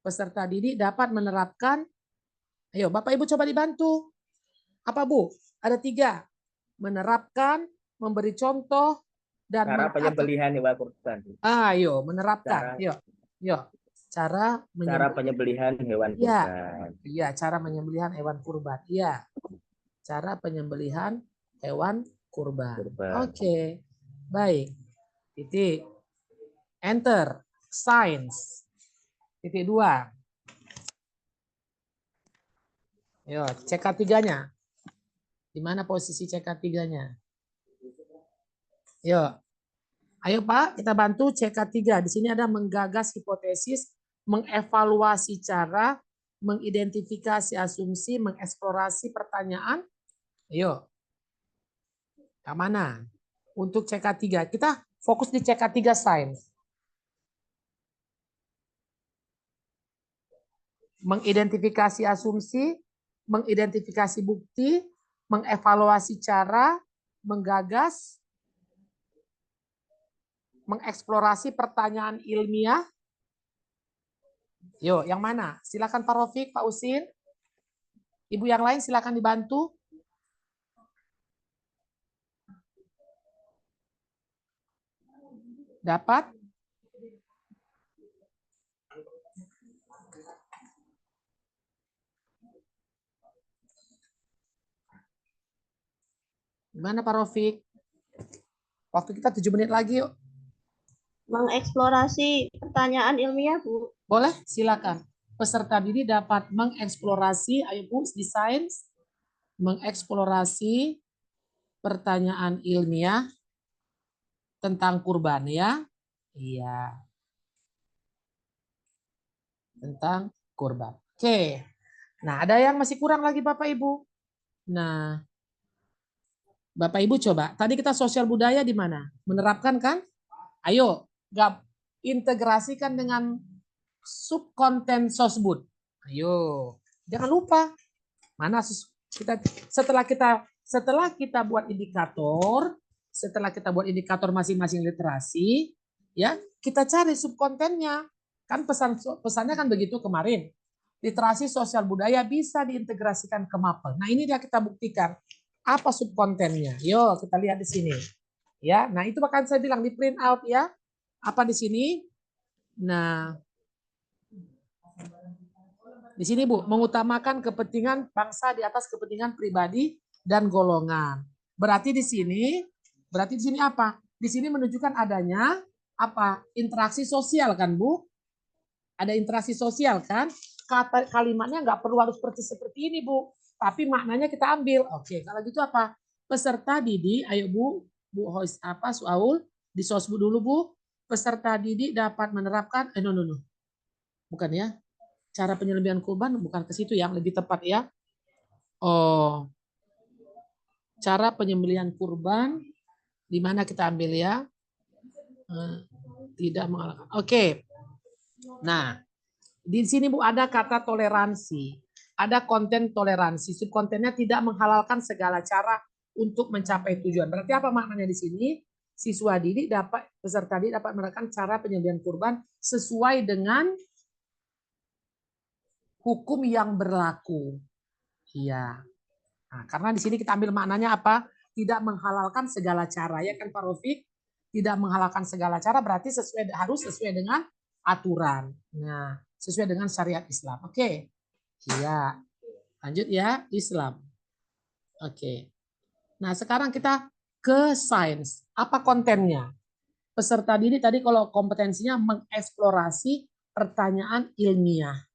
Peserta didik dapat menerapkan. Ayo Bapak Ibu coba dibantu. Apa Bu? Ada 3. Menerapkan, memberi contoh, dan Cara penyembelihan hewan kurban. Ayo menerapkan. Yuk. Cara penyembelihan hewan kurban. Iya, cara penyembelihan hewan kurban. Iya. Cara penyembelihan hewan kurban. Oke. Baik. Titik. Enter. Science. Titik 2. Yo, CK3-nya. Di mana posisi CK3-nya? Yo. Ayo Pak, kita bantu CK3. Di sini ada menggagas hipotesis, mengevaluasi cara, mengidentifikasi asumsi, mengeksplorasi pertanyaan. Ayo. Yang mana? Untuk CK3. Kita fokus di CK3 Sains. Mengidentifikasi asumsi, mengidentifikasi bukti, mengevaluasi cara, menggagas, mengeksplorasi pertanyaan ilmiah. Yo, yang mana? Silakan Pak Rofik, Pak Usin. Ibu yang lain silakan dibantu. Dapat? Gimana Pak Rofik? Waktu kita 7 menit lagi yuk. Mengeksplorasi pertanyaan ilmiah, Bu. Boleh, silakan. Peserta didik dapat mengeksplorasi, ayo Bu, di sains, mengeksplorasi pertanyaan ilmiah tentang kurban ya. Iya. Tentang kurban. Oke. Nah, ada yang masih kurang lagi Bapak Ibu. Nah, Bapak Ibu coba. Tadi kita sosial budaya di mana? Menerapkan kan? Ayo, integrasikan dengan subkonten Sosbud. Ayo, jangan lupa. Mana kita setelah kita buat indikator masing-masing literasi, ya, kita cari subkontennya. Kan pesannya kan begitu kemarin. Literasi sosial budaya bisa diintegrasikan ke mapel. Nah, ini dia kita buktikan apa subkontennya. Yo, kita lihat di sini. Ya, nah itu bahkan saya bilang di print out ya. Apa di sini? Nah, di sini Bu, mengutamakan kepentingan bangsa di atas kepentingan pribadi dan golongan. Berarti di sini apa? Di sini menunjukkan adanya apa? Interaksi sosial kan Bu? Ada interaksi sosial kan? Kalimatnya nggak perlu harus seperti ini Bu, tapi maknanya kita ambil. Oke, kalau gitu apa? Peserta didik, ayo Bu host apa Suaul di Sosbud dulu Bu. Peserta didik dapat menerapkan bukan ya? Cara penyembelihan kurban bukan ke situ yang lebih tepat ya. Oh, cara penyembelihan kurban di mana kita ambil ya? Tidak mengalahkan. Oke. Nah, di sini Bu ada kata toleransi, ada konten toleransi. Subkontennya tidak menghalalkan segala cara untuk mencapai tujuan. Berarti apa maknanya di sini? Peserta didik dapat menerapkan cara penyembelihan kurban sesuai dengan hukum yang berlaku. Iya. Nah, karena di sini kita ambil maknanya apa? Tidak menghalalkan segala cara ya kan Pak Rofiq? Tidak menghalalkan segala cara berarti harus sesuai dengan aturan. Nah, sesuai dengan syariat Islam. Oke. Iya. Lanjut ya, Islam. Oke. Nah, sekarang kita ke sains. Apa kontennya? Peserta didik tadi kalau kompetensinya mengeksplorasi pertanyaan ilmiah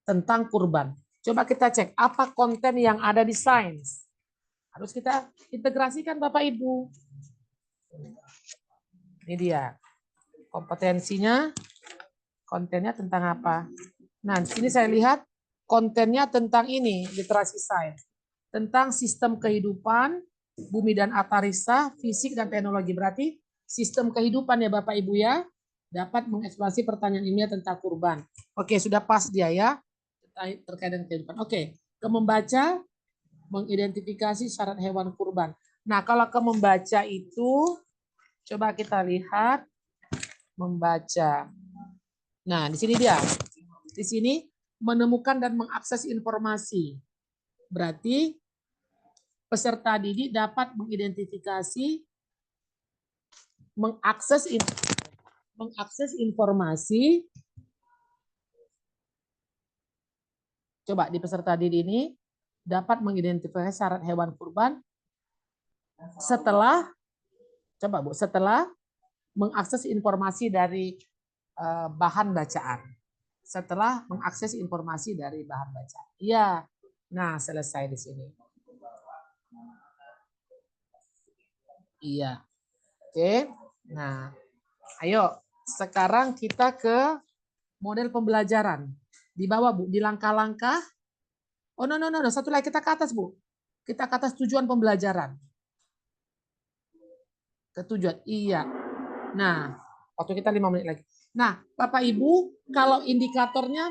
tentang kurban. Coba kita cek apa konten yang ada di sains. Harus kita integrasikan Bapak Ibu. Ini dia. Kompetensinya, kontennya tentang apa? Nah, di sini saya lihat kontennya tentang ini, literasi sains. Tentang sistem kehidupan, bumi dan antariksa, fisik dan teknologi. Berarti sistem kehidupan ya Bapak Ibu ya. Dapat mengeksplorasi pertanyaan ilmiah tentang kurban. Oke, sudah pas dia ya. Terkait dengan kehidupan. Oke, ke membaca, mengidentifikasi syarat hewan kurban. Nah, kalau ke membaca itu, coba kita lihat membaca. Nah, di sini dia. Di sini menemukan dan mengakses informasi. Berarti peserta didik dapat mengidentifikasi, mengakses informasi. Coba di peserta didik ini dapat mengidentifikasi syarat hewan kurban setelah mengakses informasi dari bahan bacaan. Setelah mengakses informasi dari bahan bacaan. Iya. Nah, selesai di sini. Iya. Oke. Nah, ayo sekarang kita ke model pembelajaran. Di bawah Bu, di langkah-langkah. Oh no, satu lagi kita ke atas Bu. Kita ke atas tujuan pembelajaran. Ke tujuan, iya. Nah, waktu kita 5 menit lagi. Nah, Bapak Ibu, kalau indikatornya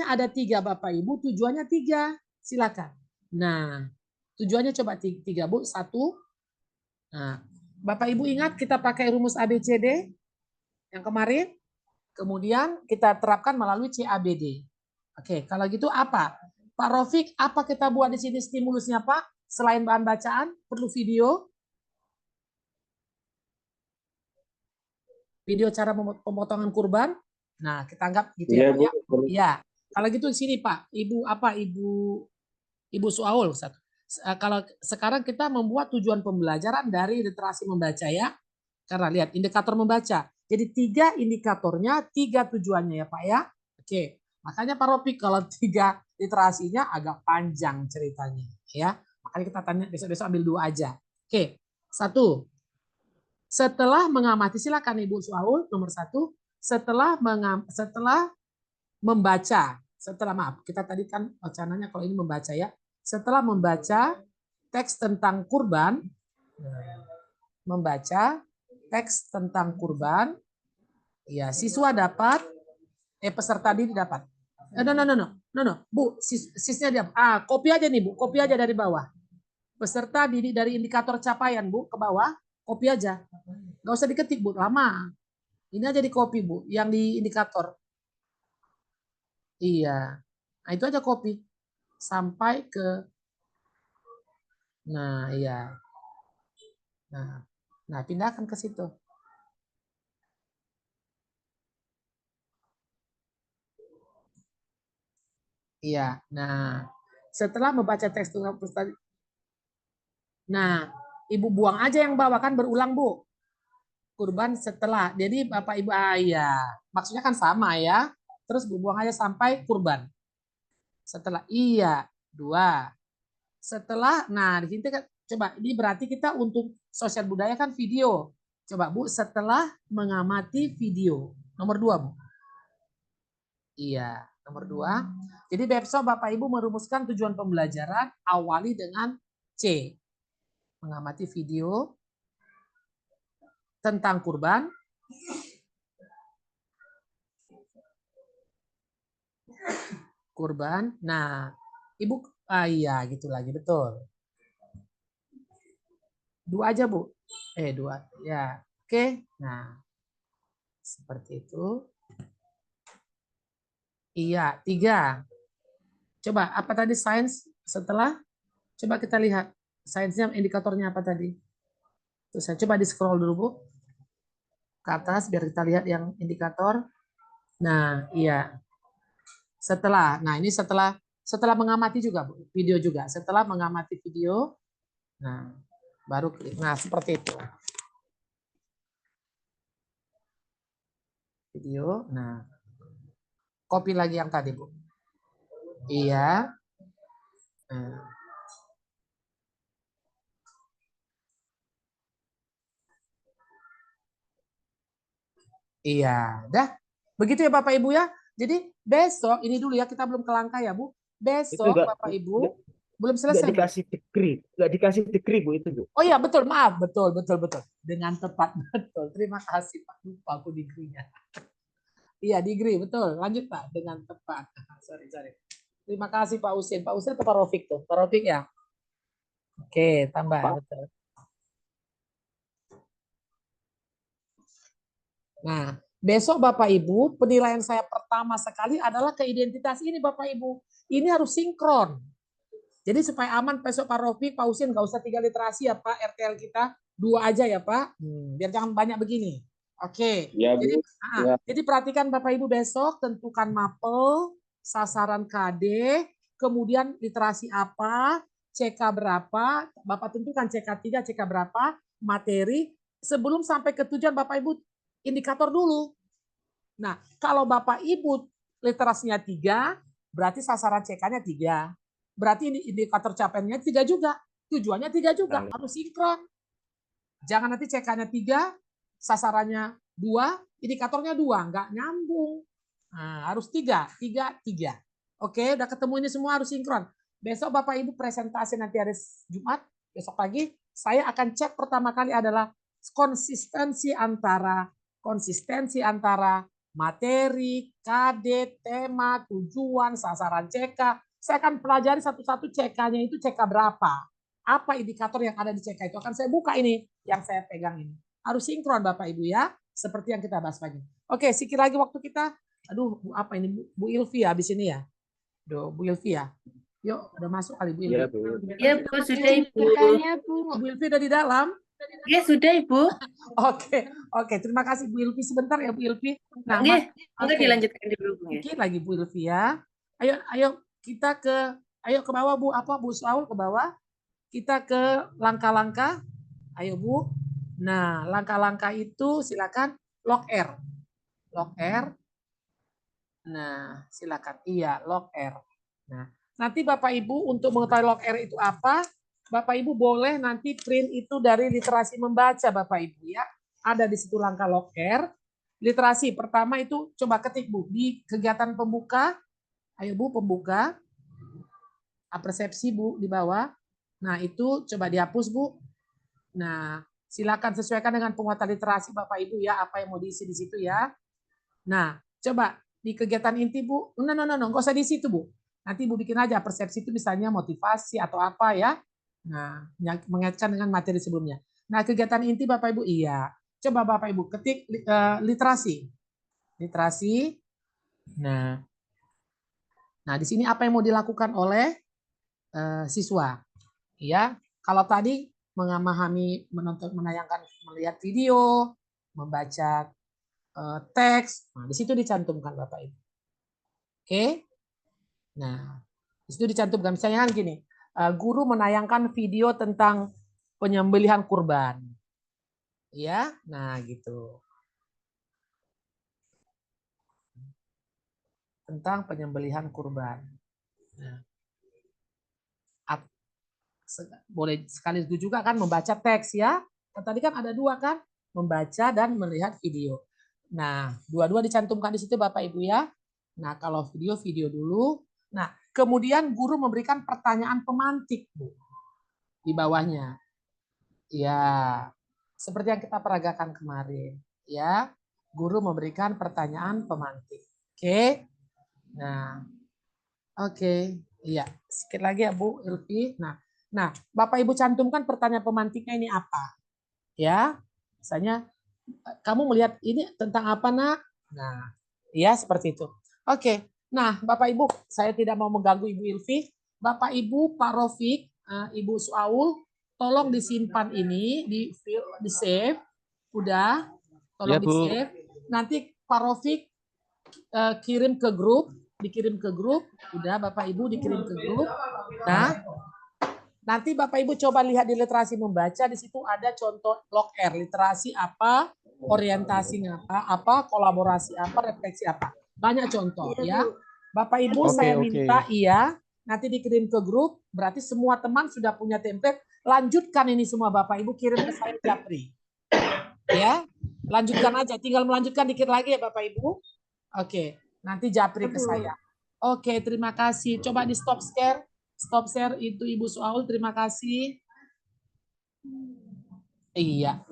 ada 3 Bapak Ibu, tujuannya 3. Silakan. Nah, tujuannya coba 3 Bu. 1. Nah, Bapak Ibu ingat kita pakai rumus ABCD yang kemarin. Kemudian kita terapkan melalui CABD. Oke, kalau gitu apa? Pak Rofiq, apa kita buat di sini stimulusnya Pak? Selain bahan bacaan, perlu video. Video cara pemotongan kurban. Nah, kita anggap gitu ya Pak ya. Iya. Kalau gitu di sini Pak, Ibu Suaul. Kalau sekarang kita membuat tujuan pembelajaran dari literasi membaca ya. Karena lihat indikator membaca. Jadi 3 indikatornya, 3 tujuannya ya Pak ya. Oke, makanya Pak Rofiq kalau 3 literasinya agak panjang ceritanya ya. Makanya kita tanya besok-besok ambil 2 aja. Oke, 1. Setelah mengamati, silakan Ibu Suaul nomor 1. Setelah membaca, kita tadi kan wacananya kalau ini membaca ya. setelah membaca teks tentang kurban, ya siswa dapat, peserta didik dapat. No, Bu, sisnya dia. Copy aja nih, Bu. Copy aja dari bawah. Peserta didik dari indikator capaian, Bu, ke bawah. Copy aja. Nggak usah diketik, Bu. Lama. Ini aja di copy, Bu. Yang di indikator. Iya. Nah, itu aja copy. Sampai ke... Nah, iya. Nah, pindahkan ke situ. Iya. Nah, setelah membaca teks tunggal tadi. Nah, Ibu buang aja yang bawah, kan berulang, Bu. Kurban setelah. Jadi Bapak Ibu, iya. Maksudnya kan sama ya. Terus Bu buang aja sampai kurban. Setelah, iya. 2. Setelah, nah di sini kan, coba ini berarti kita untuk sosial budaya kan video. Coba Bu, setelah mengamati video. Nomor 2, Bu. Iya, nomor 2. Jadi besok Bapak Ibu merumuskan tujuan pembelajaran, awali dengan C. Mengamati video tentang kurban. Kurban. Nah, Ibu, iya gitu lagi, betul. 2 aja, Bu. 2. Ya, oke. Nah, seperti itu. Iya, 3. Coba, apa tadi sains setelah? Coba kita lihat. Sainsnya indikatornya apa tadi? Terus saya coba di scroll dulu, Bu. Ke atas biar kita lihat yang indikator. Nah, iya. Setelah. Nah, ini setelah mengamati juga, Bu. Video juga. Setelah mengamati video. Nah, baru klik. Nah, seperti itu. Video. Nah, copy lagi yang tadi, Bu. Iya. Nah. Iya, dah. Begitu ya Bapak Ibu ya. Jadi besok ini dulu ya, kita belum ke langkah ya Bu. Besok Bapak Ibu belum selesai. Nggak dikasih degree Bu itu Bu. Oh iya betul, maaf, betul. Dengan tepat, betul. Terima kasih Pak, lupa aku degree-nya. Iya degree, betul. Lanjut Pak, dengan tepat. Sorry. Terima kasih Pak Usin. Pak Usin atau Pak Rofik tuh? Pak Rofik ya. Oke, tambah, betul. Nah, besok Bapak Ibu, penilaian saya pertama sekali adalah ke identitas ini Bapak Ibu. Ini harus sinkron. Jadi supaya aman besok Pak Rofi, Pak Usin nggak usah 3 literasi ya Pak, RTL kita 2 aja ya Pak. Biar jangan banyak begini. Oke. Ya, Bu. Jadi perhatikan Bapak Ibu besok, tentukan mapel, sasaran KD, kemudian literasi apa, CK berapa, Bapak tentukan CK3, CK berapa, materi. Sebelum sampai ke tujuan Bapak Ibu indikator dulu. Nah, kalau Bapak Ibu literasinya 3, berarti sasaran CK-nya 3. Berarti indikator capaiannya 3 juga. Tujuannya 3 juga. Harus sinkron. Jangan nanti CK-nya 3, sasarannya 2, indikatornya 2. Nggak nyambung. Nah, harus 3. Oke, udah ketemu ini semua harus sinkron. Besok Bapak Ibu presentasi nanti hari Jumat, besok pagi, saya akan cek pertama kali adalah konsistensi antara materi, KD, tema, tujuan, sasaran CK. Saya akan pelajari satu-satu CK-nya itu CK berapa. Apa indikator yang ada di CK itu akan saya buka ini, yang saya pegang ini. Harus sinkron Bapak Ibu ya, seperti yang kita bahas pagi. Oke, sedikit lagi waktu kita. Aduh, apa ini Bu Ilvi ya habis ini ya. Bu Ilvi ya. Yuk, udah masuk kali Bu Ilvi. Iya, Bu. Ya, Bu, sudah Ibu. Bu Ilvi udah di dalam. Ya, sudah Ibu. Oke, terima kasih Bu Ilvi sebentar ya Bu Ilvi. Nah, Oke, dilanjutkan dulu Bu. Sedikit lagi Bu Ilvi ya. Ayo kita ke bawah Bu, Bu Saul ke bawah. Kita ke langkah-langkah. Ayo Bu. Nah, langkah-langkah itu silakan log R. Log R. Nah, silakan. Iya, log R. Nah, nanti Bapak Ibu untuk mengetahui log R itu apa, Bapak Ibu boleh nanti print itu dari literasi membaca Bapak Ibu ya. Ada di situ langkah log R. Literasi pertama itu coba ketik Bu di kegiatan pembuka. Ayo Bu, pembuka. Apersepsi Bu di bawah. Nah, itu coba dihapus Bu. Nah, silakan sesuaikan dengan penguatan literasi Bapak Ibu ya, apa yang mau diisi di situ ya. Nah, coba di kegiatan inti Bu. No, nggak usah di situ Bu. Nanti Ibu bikin aja persepsi itu misalnya motivasi atau apa ya. Nah, yang mengaitkan dengan materi sebelumnya. Nah, kegiatan inti Bapak Ibu iya. Coba Bapak Ibu ketik literasi. Literasi. Nah, di sini apa yang mau dilakukan oleh siswa? Ya, kalau tadi memahami, menonton, menayangkan, melihat video, membaca teks, nah, di situ dicantumkan Bapak Ibu. Oke? Nah, di situ dicantumkan misalnya kan gini, guru menayangkan video tentang penyembelihan kurban. Ya, nah gitu. Tentang penyembelihan kurban. Nah, boleh sekaligus juga kan membaca teks ya. Tadi kan ada dua kan, membaca dan melihat video. Nah, dua-dua dicantumkan di situ Bapak Ibu ya. Nah, kalau video dulu. Nah, kemudian guru memberikan pertanyaan pemantik Bu di bawahnya. Ya, seperti yang kita peragakan kemarin ya. Guru memberikan pertanyaan pemantik. Oke. Nah, oke. Iya, sedikit lagi ya Bu Ilvi. Nah, Bapak Ibu cantumkan pertanyaan pemantiknya ini apa? Ya, misalnya kamu melihat ini tentang apa Nak? Nah, ya seperti itu. Oke. Nah, Bapak Ibu, saya tidak mau mengganggu Ibu Ilvi. Bapak Ibu, Pak Rofik, Ibu Suaul, tolong disimpan ini di save. Udah, tolong Ya, di Bu. save. Nanti Pak Rofik kirim ke grup, dikirim ke grup. Udah, Bapak Ibu dikirim ke grup. Nah, nanti Bapak Ibu coba lihat di literasi membaca, di situ ada contoh log R, literasi apa, orientasinya apa, kolaborasi apa, refleksi apa. Banyak contoh ya. Bapak Ibu Oke, saya oke. minta iya, nanti dikirim ke grup, berarti semua teman sudah punya template. Lanjutkan ini semua Bapak Ibu kirim ke saya Japri. Ya, lanjutkan aja, tinggal melanjutkan dikit lagi ya Bapak Ibu. Oke, nanti Japri ke saya. Oke, terima kasih. Coba di stop share. Stop share itu Ibu Suaul, terima kasih. Iya.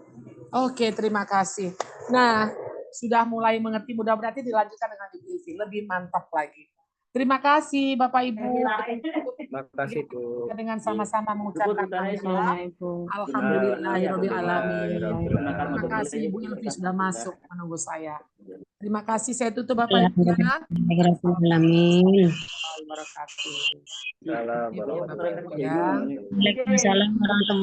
Oke, terima kasih. Nah, sudah mulai mengerti, mudah berarti dilanjutkan dengan Ibu Ilvi. Lebih mantap lagi. Terima kasih Bapak Ibu. Terima kasih Bu. Kita dengan sama-sama mengucapkan hamdalah. Alhamdulillahirabbil alamin. Terima kasih Ibu Ilvi sudah masuk menunggu saya. Terima kasih, saya tutup Bapak Ibu ya. Alamin. Wabarakatuh. Salam Bapak Ibu ya. Waalaikumsalam warahmatullahi